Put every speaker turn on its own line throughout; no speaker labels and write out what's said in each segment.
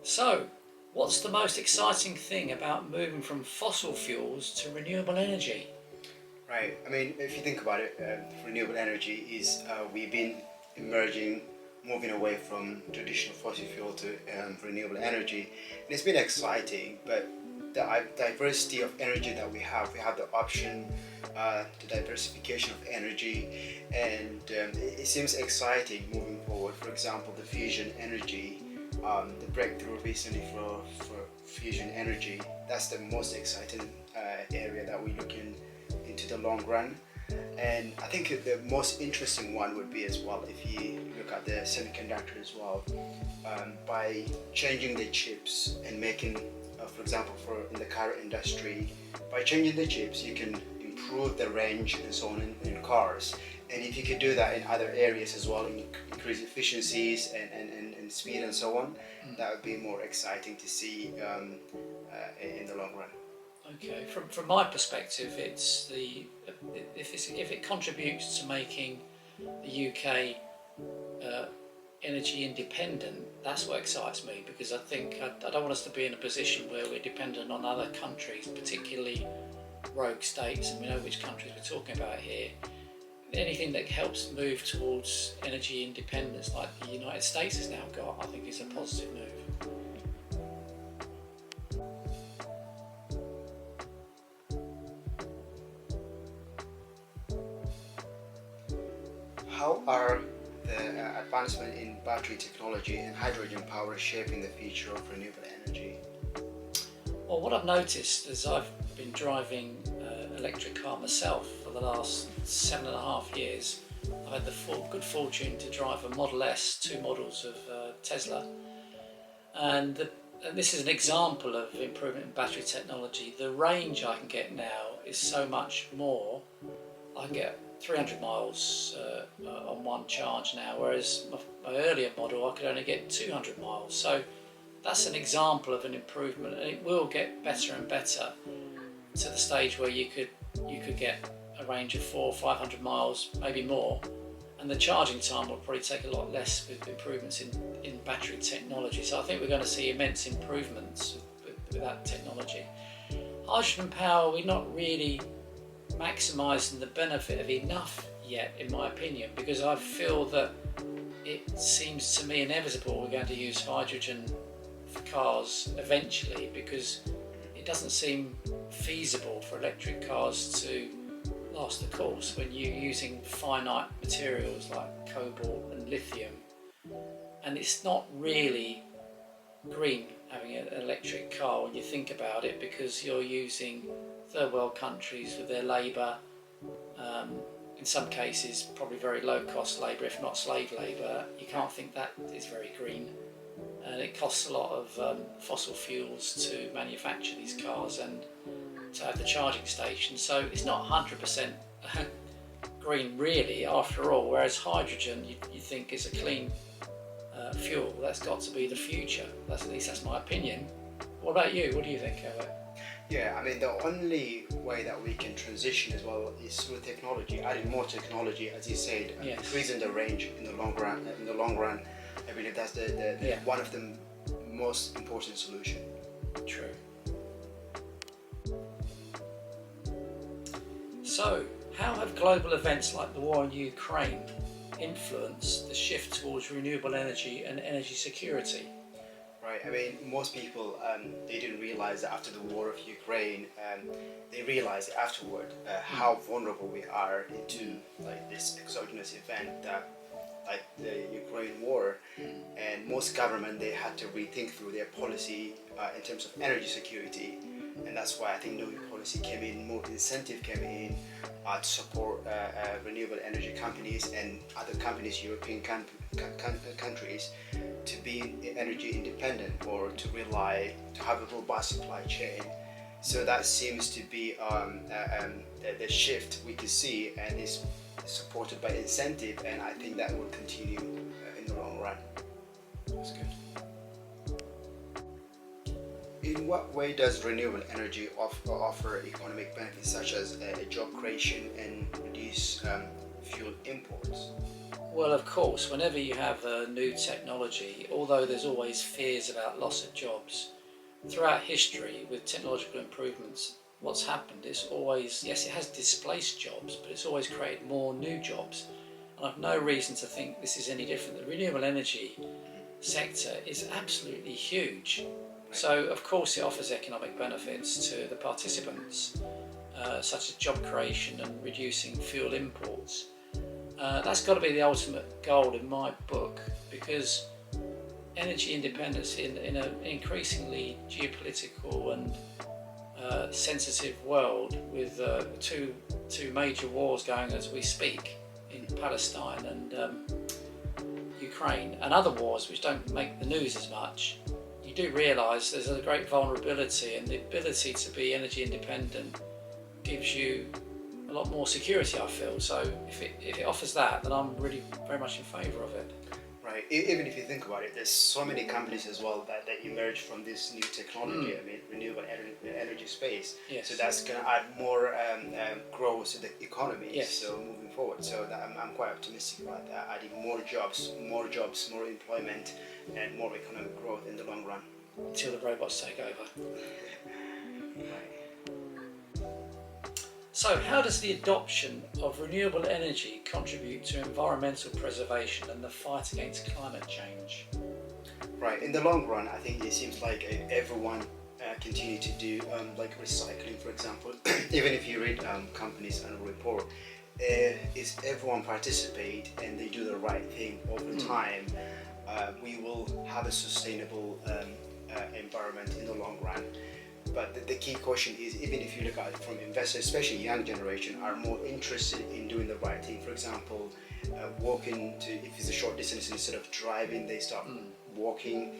So, what's the most exciting thing about moving from fossil fuels to renewable energy?
Right. I mean, if you think about it, renewable energy is we've been emerging, moving away from traditional fossil fuel to renewable energy, and it's been exciting. But the diversity of energy that we have the option, the diversification of energy, and it seems exciting moving forward. For example, the fusion energy, the breakthrough recently for fusion energy. That's the most exciting area that we look into the long run. And I think the most interesting one would be as well if you look at the semiconductor as well, by changing the chips and making, for example, for in the car industry, by changing the chips you can improve the range and so on in cars. And if you could do that in other areas as well, increase efficiencies and speed and so on, that would be more exciting to see in the long run.
Okay, from my perspective, it's if it contributes to making the UK energy independent, that's what excites me, because I don't want us to be in a position where we're dependent on other countries, particularly rogue states, and we know which countries we're talking about here. Anything that helps move towards energy independence, like the United States has now got, I think is a positive move.
How are the advancement in battery technology and hydrogen power shaping the future of renewable energy?
Well, what I've noticed is I've been driving electric car myself for the last 7.5 years. I've had the good fortune to drive a Model S, two models of Tesla, and this is an example of improvement in battery technology. The range I can get now is so much more. I can get 300 miles on one charge now, whereas my earlier model I could only get 200 miles. So that's an example of an improvement, and it will get better and better to the stage where you could get a range of 400 or 500 miles, maybe more, and the charging time will probably take a lot less with improvements in battery technology. So I think we're going to see immense improvements with that technology. Hydrogen power, we're not really maximising the benefit of enough yet, in my opinion, because I feel that it seems to me inevitable we're going to use hydrogen for cars eventually, because it doesn't seem feasible for electric cars to last the course when you're using finite materials like cobalt and lithium, and it's not really green having an electric car when you think about it, because you're using third world countries with their labour, in some cases probably very low cost labour, if not slave labour. You can't think that is very green, and it costs a lot of fossil fuels to manufacture these cars and to have the charging station. So it's not 100% green really after all, whereas hydrogen you think is a clean fuel. That's got to be the future. At least that's my opinion. What about you? What do you think of it?
Yeah, I mean, the only way that we can transition as well is through technology, adding more technology, as you said,
Yes.
increasing the range in the long run. I believe that's the one of the most important solution.
True. So, how have global events like the war in Ukraine influenced the shift towards renewable energy and energy security?
Right. I mean, most people they didn't realize that after the war of Ukraine, they realized afterward how vulnerable we are into like this exogenous event that like the Ukraine war, and most government they had to rethink through their policy in terms of energy security, and that's why I think new policy came in, more incentive came in to support renewable energy companies and other companies, European countries, to be energy independent or to have a robust supply chain. So that seems to be the shift we can see, and is supported by incentive, and I think that will continue in the long run.
That's good.
In what way does renewable energy offer economic benefits such as job creation and reduce fuel imports?
Well, of course, whenever you have a new technology, although there's always fears about loss of jobs, throughout history with technological improvements, what's happened is always, yes, it has displaced jobs, but it's always created more new jobs. And I've no reason to think this is any different. The renewable energy sector is absolutely huge. So, of course, it offers economic benefits to the participants, such as job creation and reducing fuel imports. That's got to be the ultimate goal in my book, because energy independence in an increasingly geopolitical and sensitive world with two major wars going as we speak in Palestine and Ukraine, and other wars which don't make the news as much, you do realise there's a great vulnerability, and the ability to be energy independent gives you a lot more security, I feel. So if it offers that, then I'm really very much in favour of it.
Right. Even if you think about it, there's so many companies as well that emerge from this new technology. I mean, renewable energy space.
Yes.
So that's going to add more growth to the economy.
Yes.
So moving forward, so that I'm quite optimistic about that. Adding more jobs, more employment, and more economic growth in the long run.
Until the robots take over.
Right.
So how does the adoption of renewable energy contribute to environmental preservation and the fight against climate change?
Right, in the long run, I think it seems like everyone continue to do like recycling, for example. Even if you read companies' annual report, is everyone participate and they do the right thing over time, we will have a sustainable environment in the long run. But the key question is, even if you look at it from investors, especially young generation, are more interested in doing the right thing. For example, walking to, if it's a short distance, instead of driving, they start walking.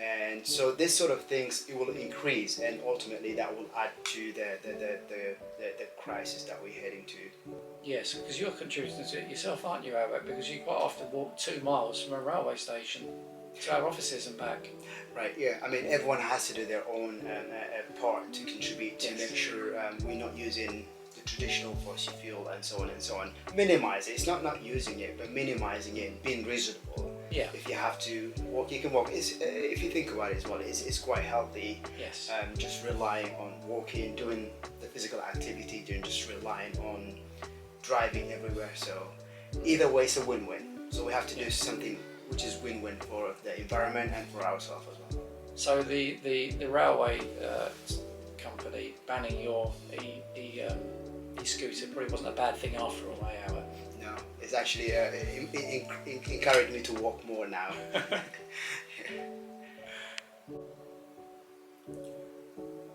And so this sort of things, it will increase, and ultimately that will add to the crisis that we're heading to.
Yes, because you're contributing to it yourself, aren't you, Albert? Because you quite often walk 2 miles from a railway station to our offices and back.
Right, yeah. I mean, everyone has to do their own part to contribute to make sure we're not using the traditional fossil fuel and so on and so on. Minimize it. It's not using it, but minimizing it, being reasonable.
Yeah.
If you have to walk, you can walk. If you think about it as well, it's quite healthy.
Yes.
Just relying on walking, doing the physical activity, just relying on driving everywhere. So either way, it's a win-win. So we have to do something which is win-win for the environment and for ourselves as well.
So the railway company banning your e-scooter probably wasn't a bad thing after all, eh, Albert?
No, it's actually encouraged me to walk more now.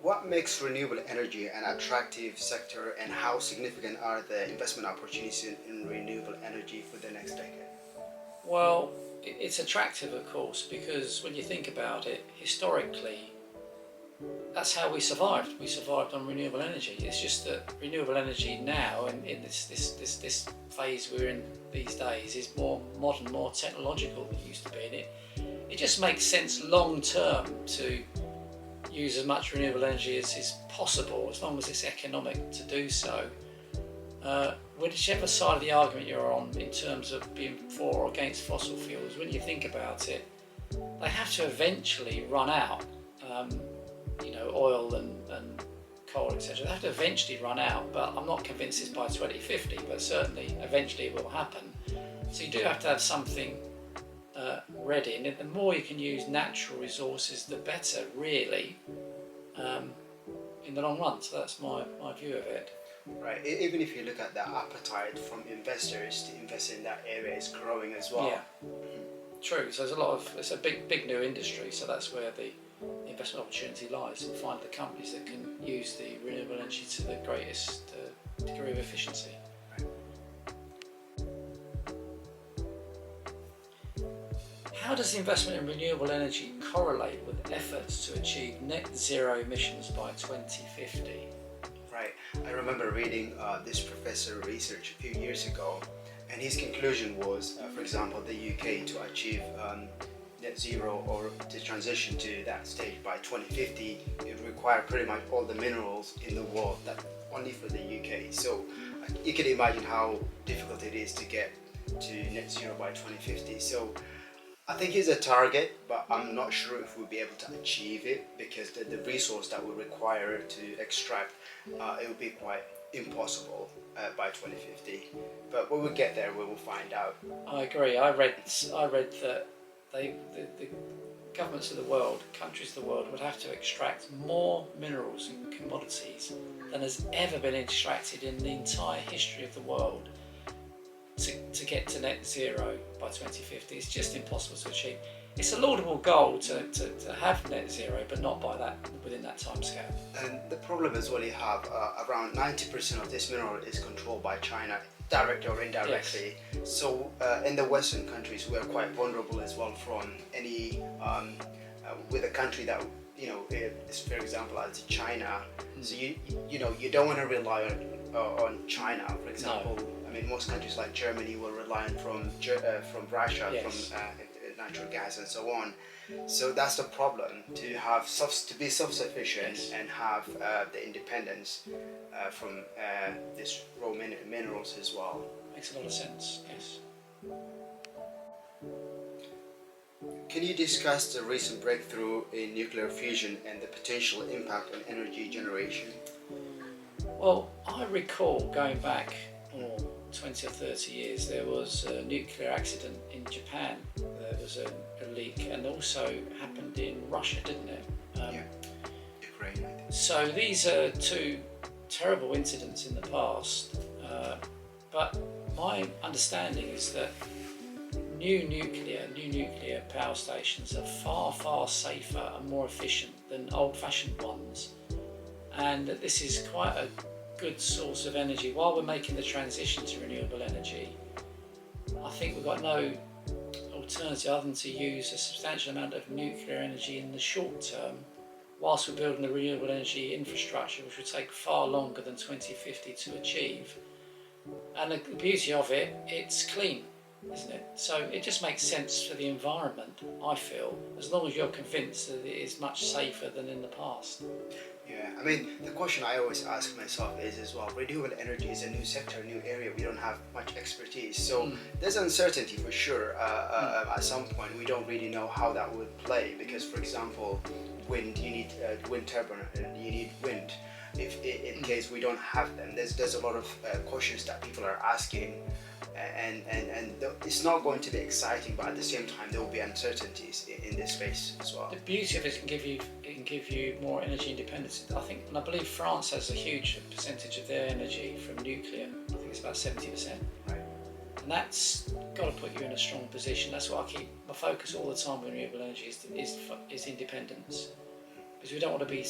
What makes renewable energy an attractive sector, and how significant are the investment opportunities in renewable energy for the next decade?
Well, it's attractive, of course, because when you think about it, historically, that's how we survived. We survived on renewable energy. It's just that renewable energy now, and in this phase we're in these days, is more modern, more technological than it used to be. And it just makes sense long term to use as much renewable energy as is possible, as long as it's economic to do so. Whichever side of the argument you're on in terms of being for or against fossil fuels, when you think about it, they have to eventually run out. Oil and coal, etc. They have to eventually run out, but I'm not convinced it's by 2050, but certainly eventually it will happen. So you do have to have something ready, and the more you can use natural resources, the better, really, in the long run. So that's my view of it.
Right. Even if you look at the appetite from investors to invest in that area, is growing as well.
Yeah. True. So it's a big new industry. So that's where the investment opportunity lies, and find the companies that can use the renewable energy to the greatest degree of efficiency. How does the investment in renewable energy correlate with efforts to achieve net zero emissions by 2050?
Right. I remember reading this professor research a few years ago, and his conclusion was, for example, the UK to achieve net zero, or to transition to that stage by 2050, it require pretty much all the minerals in the world, that only for the UK. So you can imagine how difficult it is to get to net zero by 2050. So I think it's a target, but I'm not sure if we'll be able to achieve it because the resource that we require to extract, it will be quite impossible by 2050. But when we get there, we will find out.
I agree. I read that the governments of the world, countries of the world, would have to extract more minerals and commodities than has ever been extracted in the entire history of the world to get to net zero by 2050. It's just impossible to achieve. It's a laudable goal to have net zero, but not by that within that time scale.
And the problem is, well, you have around 90% of this mineral is controlled by China, directly or indirectly.
Yes.
So in the Western countries, we are quite vulnerable as well from any with a country that is, for example, as China. So you don't want to rely on China, for example.
No.
I mean, most countries like Germany will rely on from Russia,
Yes.
from natural gas and so on. So that's the problem, to be self-sufficient.
Yes.
And have the independence from this raw minerals as well.
Makes a lot of sense. Yes.
Can you discuss the recent breakthrough in nuclear fusion and the potential impact on energy generation?
Well, I recall going back 20 or 30 years, there was a nuclear accident in Japan. There was a leak, and also happened in Russia, didn't it?
Yeah, Ukraine, I think.
So these are two terrible incidents in the past, but my understanding is that new nuclear power stations are far safer and more efficient than old-fashioned ones, and that this is quite a good source of energy. While we're making the transition to renewable energy, I think we've got no alternative other than to use a substantial amount of nuclear energy in the short term, whilst we're building the renewable energy infrastructure, which will take far longer than 2050 to achieve. And the beauty of it, it's clean, isn't it? So it just makes sense for the environment, I feel, as long as you're convinced that it is much safer than in the past.
Yeah, I mean, the question I always ask myself is as well, renewable energy is a new sector, new area, we don't have much expertise. So there's uncertainty for sure. At some point, we don't really know how that would play because, for example, wind, you need wind turbine, you need wind. If in case we don't have them, there's a lot of questions that people are asking, and it's not going to be exciting, but at the same time there will be uncertainties in this space as well.
The beauty of it can give you more energy independence. I think, and I believe France has a huge percentage of their energy from nuclear. I think it's about 70%.
Right.
And that's got to put you in a strong position. That's why I keep my focus all the time with renewable energy is independence, because we don't want to be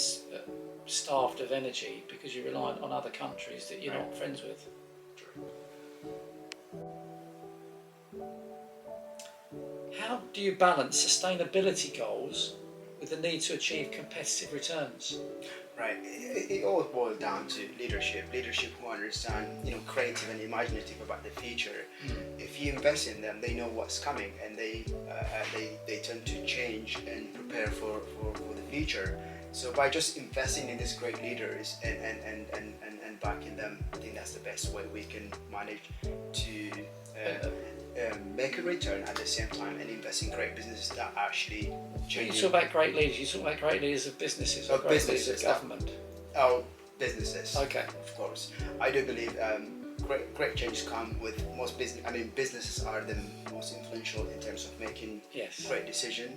starved of energy because you're reliant on other countries that you're not friends with.
True.
How do you balance sustainability goals with the need to achieve competitive returns?
Right. It all boils down to leadership who understand, creative and imaginative about the future. If you invest in them, they know what's coming, and they tend to change and prepare for the future. So by just investing in these great leaders and backing them, I think that's the best way we can manage to make a return at the same time and invest in great businesses that actually
You talk about great leaders. You talk about great leaders of businesses or great leaders of government.
Oh, businesses.
Okay.
Of course, I do believe great changes come with most business. I mean, businesses are the most influential in terms of making great decision,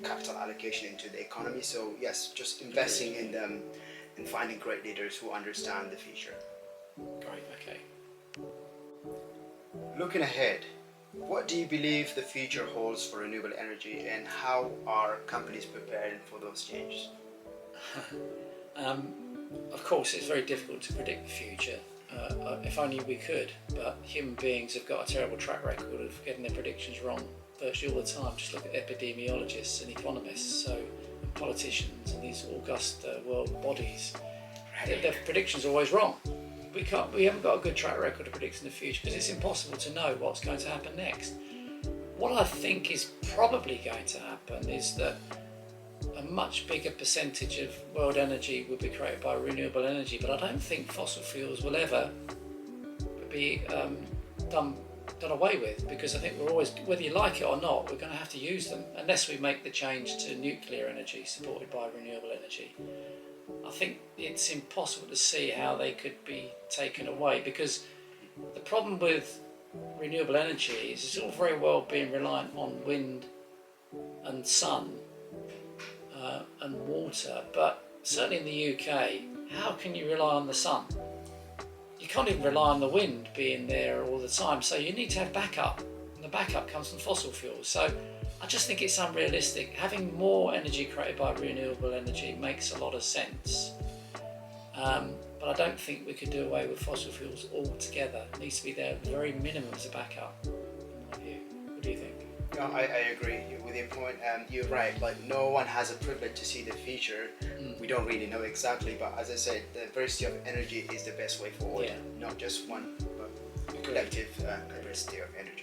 capital allocation into the economy. So yes, just investing in them and finding great leaders who understand the future.
Great. Okay.
Looking ahead, what do you believe the future holds for renewable energy, and how are companies preparing for those changes?
Of course, it's very difficult to predict the future. If only we could, but human beings have got a terrible track record of getting their predictions wrong virtually all the time. Just look at epidemiologists and economists, and politicians and these august world bodies. Their predictions are always wrong. We haven't got a good track record of predicting the future because it's impossible to know what's going to happen next. What I think is probably going to happen is that a much bigger percentage of world energy will be created by renewable energy, but I don't think fossil fuels will ever be done done away with, because I think we're always, whether you like it or not, we're going to have to use them unless we make the change to nuclear energy supported by renewable energy. I think it's impossible to see how they could be taken away, because the problem with renewable energy is it's all very well being reliant on wind and sun and water, but certainly in the UK, how can you rely on the sun? You can't even rely on the wind being there all the time, so you need to have backup, and the backup comes from fossil fuels. So I just think it's unrealistic. Having more energy created by renewable energy makes a lot of sense, but I don't think we could do away with fossil fuels altogether. It needs to be there at the very minimum as a backup, in my view. What do you think?
No, I agree with your point. You're right. Like, no one has a privilege to see the future. We don't really know exactly, but as I said, the diversity of energy is the best way forward.
Yeah.
Not just one, but collective diversity of energy.